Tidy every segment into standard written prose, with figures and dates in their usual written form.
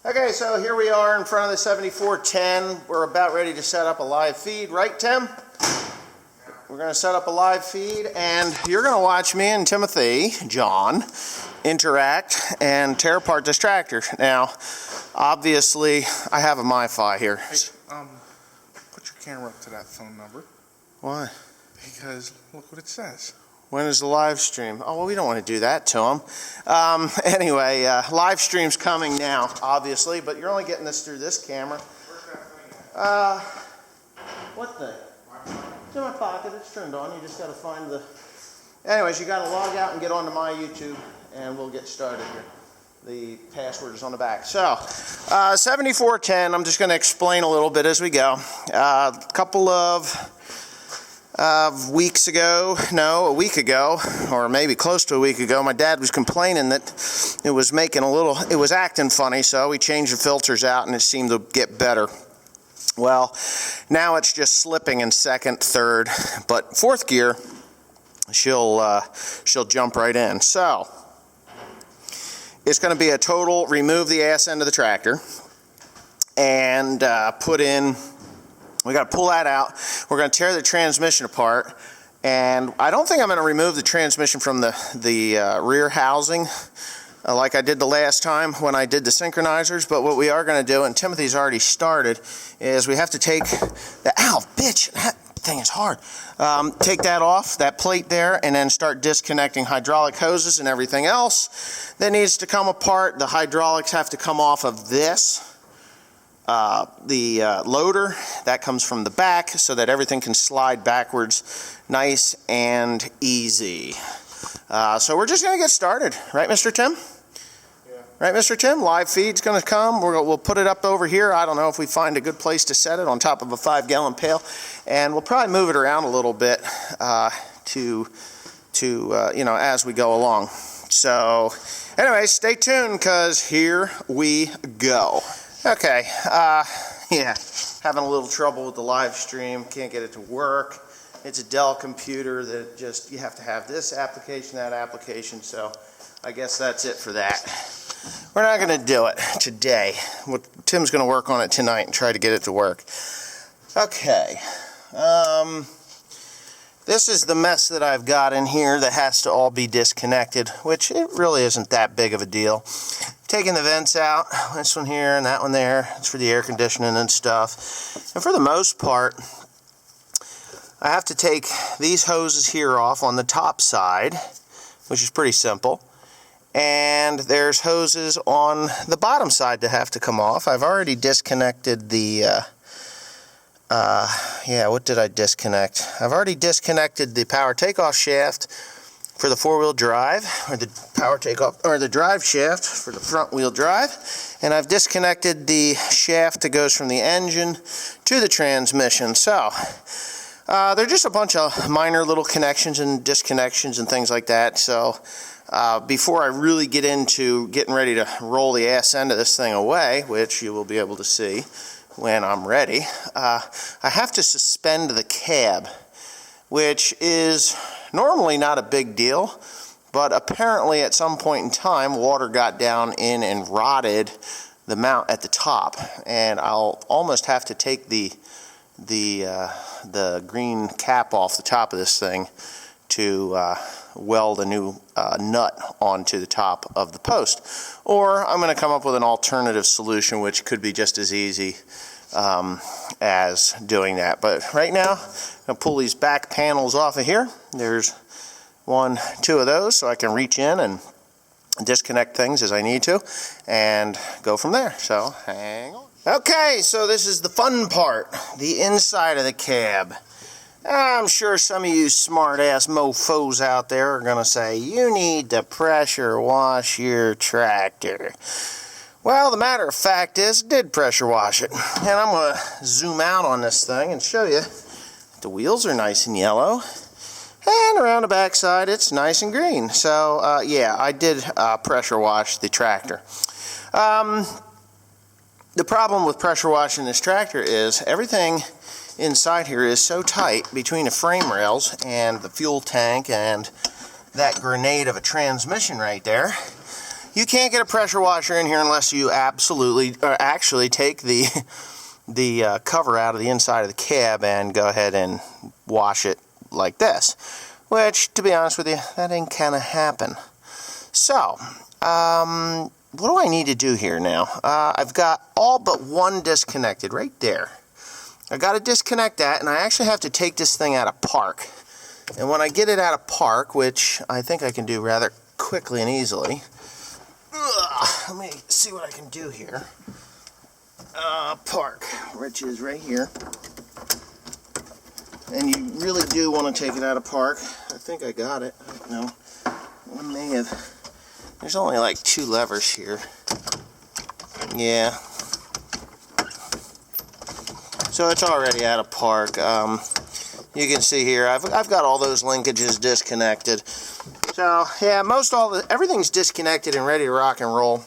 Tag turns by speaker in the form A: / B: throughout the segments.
A: Okay, so here we are in front of the 7410. We're about ready to set up a live feed, right, Tim? We're going to set up a live feed, and you're going to watch me and Timothy, John, interact and tear apart this tractor. Now, obviously, I have a MiFi here.
B: Hey, put your camera up to that phone number.
A: Why?
B: Because look what it says.
A: When is the live stream? Oh, well, we don't want to do that to them. Anyway, live stream's coming now, obviously, but you're only getting this through this camera.
B: Where's that thing at?
A: What thing? It's in my pocket. It's turned on. You just got to find the... Anyways, you got to log out and get onto my YouTube, and we'll get started here. The password is on the back. So, 7410, I'm just going to explain a little bit as we go. A couple of... weeks ago, a week ago, or maybe close to a week ago, my dad was complaining that it was it was acting funny, so we changed the filters out and it seemed to get better. Well, now it's just slipping in second, third, but fourth gear, she'll jump right in. So, it's going to be a total remove the ass end of the tractor and put in. We got to pull that out. We're going to tear the transmission apart, and I don't think I'm going to remove the transmission from the rear housing like I did the last time when I did the synchronizers. But what we are going to do, and Timothy's already started, is we have to take the that thing is hard. Take that off, that plate there, and then start disconnecting hydraulic hoses and everything else that needs to come apart. The hydraulics have to come off of this. The loader, that comes from the back so that everything can slide backwards nice and easy. So we're just going to get started. Right, Mr. Tim?
B: Yeah.
A: Right, Mr. Tim? Live feed's going to come. We'll put it up over here. I don't know if we find a good place to set it on top of a 5-gallon pail. And we'll probably move it around a little bit as we go along. So anyway, stay tuned because here we go. Okay, yeah, having a little trouble with the live stream, can't get it to work. It's a Dell computer that you have to have this application, that application, so I guess that's it for that. We're not going to do it today. Tim's going to work on it tonight and try to get it to work. Okay, this is the mess that I've got in here that has to all be disconnected, which it really isn't that big of a deal. Taking the vents out, this one here and that one there, it's for the air conditioning and stuff. And for the most part, I have to take these hoses here off on the top side, which is pretty simple. And there's hoses on the bottom side that have to come off. I've already disconnected the, what did I disconnect? I've already disconnected the power takeoff shaft for the four-wheel drive, or the power takeoff, or the drive shaft for the front-wheel drive, and I've disconnected the shaft that goes from the engine to the transmission. So they're just a bunch of minor little connections and disconnections and things like that. So before I really get into getting ready to roll the ass end of this thing away, which you will be able to see when I'm ready, I have to suspend the cab, which is normally not a big deal, but apparently at some point in time water got down in and rotted the mount at the top, and I'll almost have to take the green cap off the top of this thing to weld a new nut onto the top of the post. Or I'm going to come up with an alternative solution which could be just as easy as doing that. But right now, I'm going to pull these back panels off of here. There's 1, 2 of those, so I can reach in and disconnect things as I need to and go from there. So hang on. Okay, so this is the fun part, the inside of the cab. I'm sure some of you smart-ass mofos out there are going to say, you need to pressure wash your tractor. Well, the matter of fact is, I did pressure wash it. And I'm going to zoom out on this thing and show you the wheels are nice and yellow. And around the back side, it's nice and green. So, yeah, I did pressure wash the tractor. The problem with pressure washing this tractor is everything inside here is so tight between the frame rails and the fuel tank and that grenade of a transmission right there. You can't get a pressure washer in here unless you actually take the cover out of the inside of the cab and go ahead and wash it like this. Which, to be honest with you, that ain't gonna happen. So, what do I need to do here now? I've got all but one disconnected right there. I got to disconnect that, and I actually have to take this thing out of park. And when I get it out of park, which I think I can do rather quickly and easily, let me see what I can do here. Park, which is right here. And you really do want to take it out of park. I think I got it. No, I may have. There's only like 2 levers here. Yeah. So it's already out of park. You can see here, I've got all those linkages disconnected. So yeah, everything's disconnected and ready to rock and roll,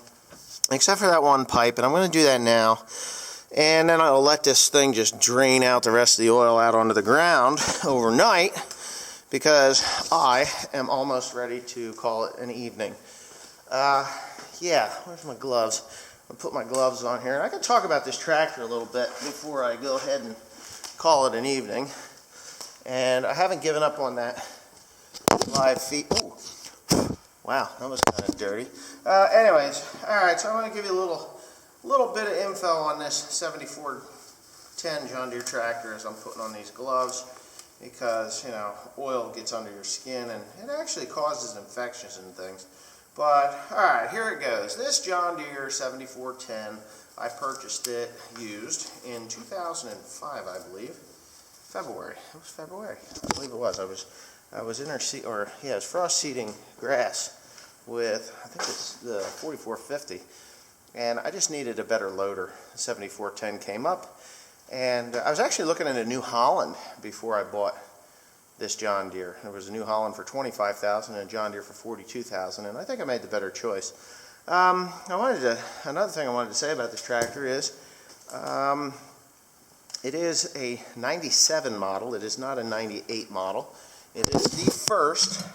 A: except for that one pipe, and I'm going to do that now. And then I'll let this thing just drain out the rest of the oil out onto the ground overnight, because I am almost ready to call it an evening. Yeah, where's my gloves? I'll put my gloves on here. And I can talk about this tractor a little bit before I go ahead and call it an evening. And I haven't given up on that live feed. Oh, wow, that was kind of dirty. Anyways, all right, so I'm going to give you a little bit of info on this 7410 John Deere tractor as I'm putting on these gloves, because, you know, oil gets under your skin and it actually causes infections and things. But, alright, here it goes. This John Deere 7410, I purchased it used in 2005, I believe. February. It was February. I believe it was. I was it was frost seeding grass with, I think it's the 4450. And I just needed a better loader. The 7410 came up. And I was actually looking at a New Holland before I bought this John Deere. There was a New Holland for $25,000 and a John Deere for $42,000, and I think I made the better choice. Another thing I wanted to say about this tractor is, it is a 97 model. It is not a 98 model. It is the first.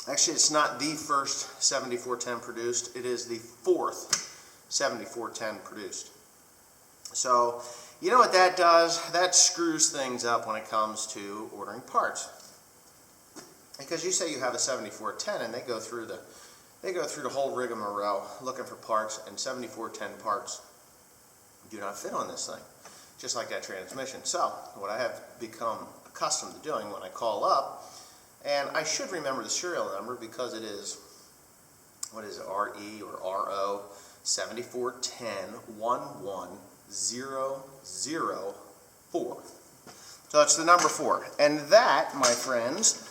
A: Actually, it's not the first 7410 produced. It is the 4th 7410 produced. So, you know what that does? That screws things up when it comes to ordering parts. Because you say you have a 7410 and they go through the whole rigmarole looking for parts, and 7410 parts do not fit on this thing, just like that transmission. So, what I have become accustomed to doing when I call up, and I should remember the serial number because it is, what is it, RE or RO 7410 11004. So it's the number 4. And that, my friends,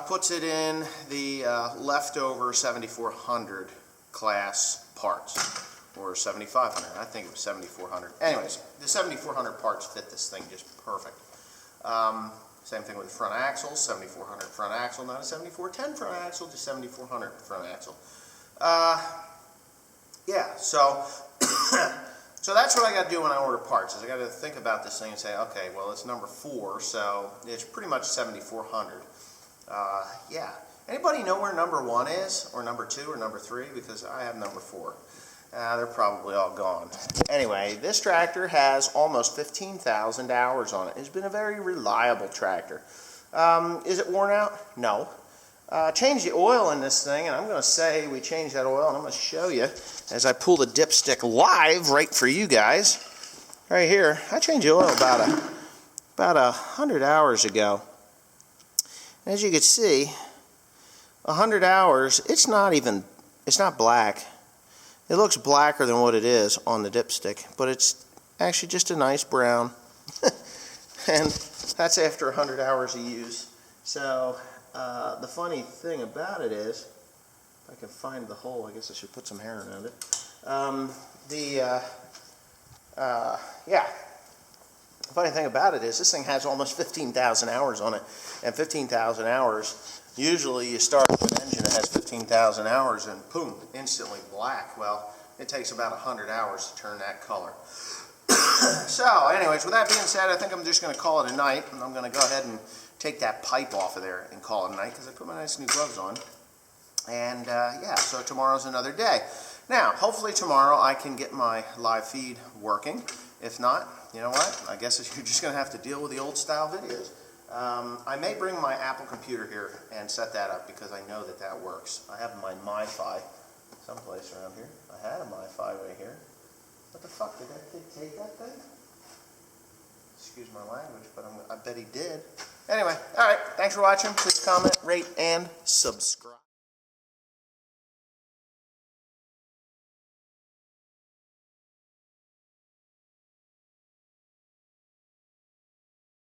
A: puts it in the leftover 7400 class parts, or 7500. I think it was 7400. Anyways, the 7400 parts fit this thing just perfect. Same thing with the front axle, 7400 front axle, not a 7410 front axle, just 7400 front axle. Yeah, so so that's what I got to do when I order parts, is I got to think about this thing and say, okay, well, it's number 4, so it's pretty much 7400. Yeah. Anybody know where number 1 is, or number 2, or number 3? Because I have number 4. They're probably all gone. Anyway, this tractor has almost 15,000 hours on it. It's been a very reliable tractor. Is it worn out? No. Changed the oil in this thing, and I'm going to say we changed that oil, and I'm going to show you as I pull the dipstick live right for you guys. Right here, I changed the oil about 100 hours ago. As you can see, 100 hours, it's not black. It looks blacker than what it is on the dipstick, but it's actually just a nice brown. And that's after 100 hours of use. So the funny thing about it is, if I can find the hole, I guess I should put some hair around it. Yeah. The funny thing about it is this thing has almost 15,000 hours on it. And 15,000 hours, usually you start with an engine that has 15,000 hours and boom, instantly black. Well, it takes about 100 hours to turn that color. So anyways, with that being said, I think I'm just going to call it a night. And I'm going to go ahead and take that pipe off of there and call it a night, because I put my nice new gloves on. And yeah, so tomorrow's another day. Now, hopefully tomorrow I can get my live feed working. If not, you know what? I guess you're just going to have to deal with the old style videos. I may bring my Apple computer here and set that up because I know that that works. I have my MiFi someplace around here. I had a MiFi right here. What the fuck, did that kid take that thing? Excuse my language, but I bet he did. Anyway, all right, thanks for watching. Please comment, rate, and subscribe.